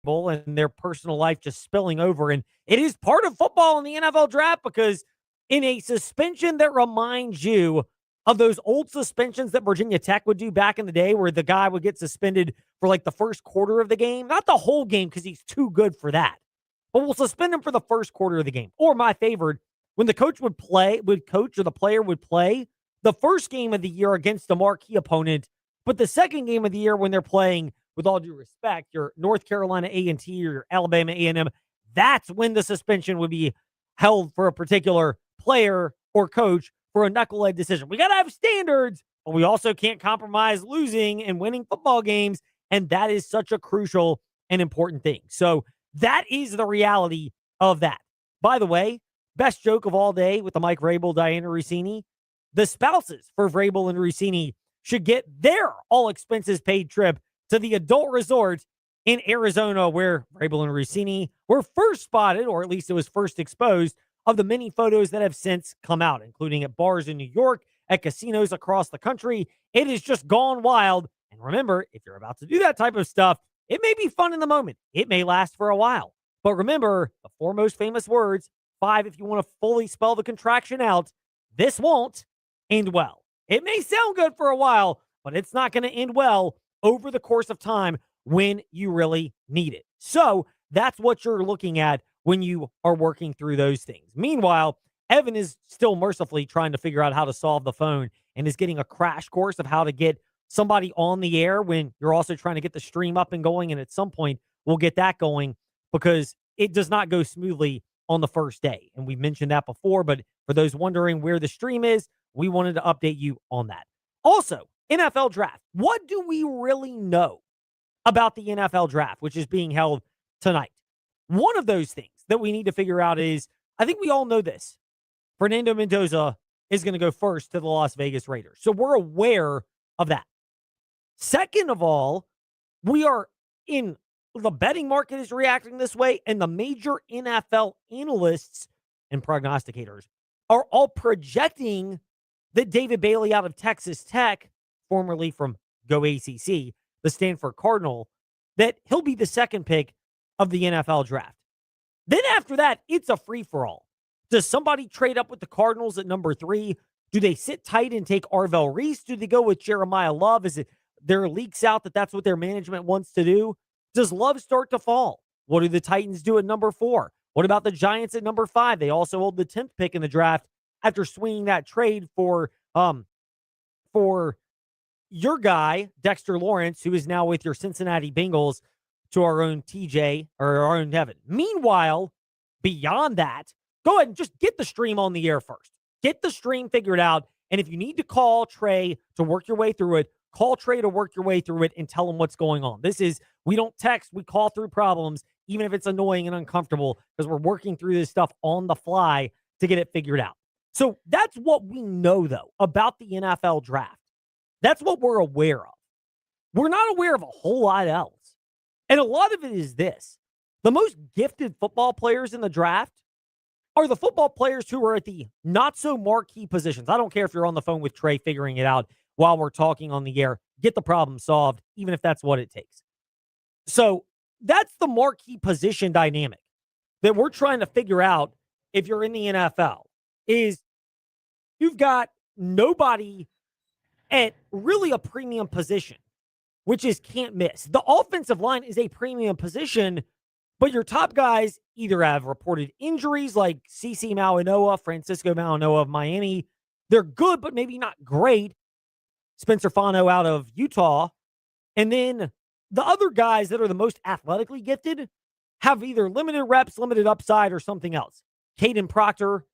and their personal life just spilling over. And it is part of football in the NFL draft because in a suspension that reminds you of those old suspensions that Virginia Tech would do back in the day where the guy would get suspended for like the first quarter of the game, not the whole game because he's too good for that, but we'll suspend him for the first quarter of the game. Or my favorite, when the coach would coach or the player would play the first game of the year against a marquee opponent, but the second game of the year when they're playing, with all due respect, your North Carolina A&T or your Alabama A&M, that's when the suspension would be held for a particular player or coach for a knucklehead decision. We got to have standards, but we also can't compromise losing and winning football games, and that is such a crucial and important thing. So that is the reality of that. By the way, best joke of all day with the Mike Vrabel, Diana Russini, the spouses for Vrabel and Russini should get their all expenses paid trip to the adult resort in Arizona where Vrabel and Russini were first spotted, or at least it was first exposed, of the many photos that have since come out, including at bars in New York, at casinos across the country. It has just gone wild. And remember, if you're about to do that type of stuff, it may be fun in the moment. It may last for a while. But remember, the four most famous words, 5 if you want to fully spell the contraction out, this won't end well. It may sound good for a while, but it's not going to end well over the course of time when you really need it. So that's what you're looking at when you are working through those things. Meanwhile, Evan is still mercifully trying to figure out how to solve the phone and is getting a crash course of how to get somebody on the air when you're also trying to get the stream up and going. And at some point, we'll get that going because it does not go smoothly on the first day. And we mentioned that before, but for those wondering where the stream is, we wanted to update you on that. Also, NFL draft. What do we really know about the NFL draft, which is being held tonight? One of those things that we need to figure out is, I think we all know this. Fernando Mendoza is going to go first to the Las Vegas Raiders. So we're aware of that. Second of all, we are in the betting market is reacting this way, and the major NFL analysts and prognosticators are all projecting that David Bailey out of Texas Tech, formerly from Go ACC, the Stanford Cardinal, that he'll be the second pick of the NFL draft. Then after that, it's a free-for-all. Does somebody trade up with the Cardinals at number 3? Do they sit tight and take Arvell Reese? Do they go with Jeremiah Love? Is it there leaks out that that's what their management wants to do? Does Love start to fall? What do the Titans do at number 4? What about the Giants at number 5? They also hold the 10th pick in the draft after swinging that trade for your guy, Dexter Lawrence, who is now with your Cincinnati Bengals, to our own TJ, or our own Devin. Meanwhile, beyond that, go ahead and just get the stream on the air first. Get the stream figured out. And if you need to call Trey to work your way through it, call Trey to work your way through it and tell him what's going on. We don't text, we call through problems, even if it's annoying and uncomfortable, because we're working through this stuff on the fly to get it figured out. So that's what we know, though, about the NFL draft. That's what we're aware of. We're not aware of a whole lot else. And a lot of it is this. The most gifted football players in the draft are the football players who are at the not-so-marquee positions. I don't care if you're on the phone with Trey figuring it out while we're talking on the air. Get the problem solved, even if that's what it takes. So that's the marquee position dynamic that we're trying to figure out if you're in the NFL, is you've got nobody at really a premium position, which is can't miss. The offensive line is a premium position, but your top guys either have reported injuries like CeCe Mauanoa, Francisco Mauanoa of Miami. They're good, but maybe not great. Spencer Fano out of Utah. And then the other guys that are the most athletically gifted have either limited reps, limited upside, or something else. Caden Proctor,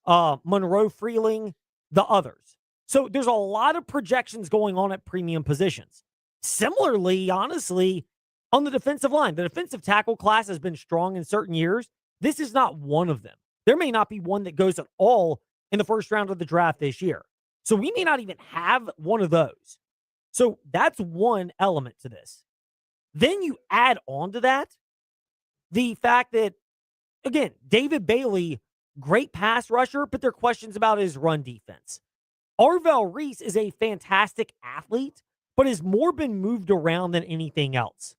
Monroe Freeling, the others. So there's a lot of projections going on at premium positions. Similarly, honestly, on the defensive line, the defensive tackle class has been strong in certain years. This is not one of them. There may not be one that goes at all in the first round of the draft this year. So we may not even have one of those. So that's one element to this. Then you add on to that the fact that, again, David Bailey, great pass rusher, but there are questions about his run defense. Arvell Reese is a fantastic athlete, but has more been moved around than anything else.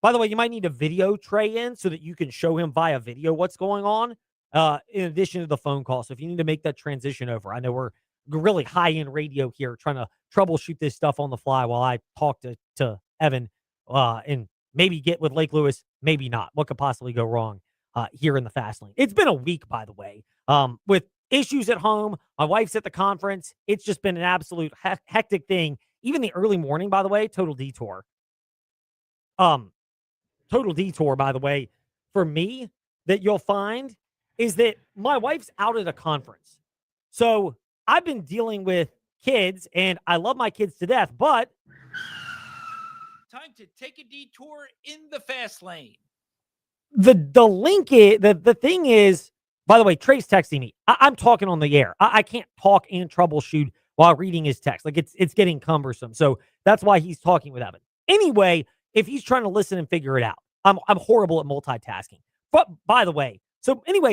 By the way, you might need a video tray in so that you can show him via video what's going on, in addition to the phone call. So if you need to make that transition over, I know we're really high end radio here, trying to troubleshoot this stuff on the fly while I talk to Evan, and maybe get with Lake Lewis, maybe not. What could possibly go wrong here in the fast lane? It's been a week, by the way, with issues at home. My wife's at the conference. It's just been an absolute hectic thing. Even the early morning, by the way, total detour. Um, Total detour, by the way, for me that you'll find is that my wife's out at a conference. So I've been dealing with kids and I love my kids to death, but time to take a detour in the fast lane. the thing is, by the way, Trey's texting me. I'm talking on the air. I can't talk and troubleshoot while reading his text. Like it's getting cumbersome. So that's why he's talking with Evan. Anyway, if he's trying to listen and figure it out, I'm horrible at multitasking. But by the way, so anyway,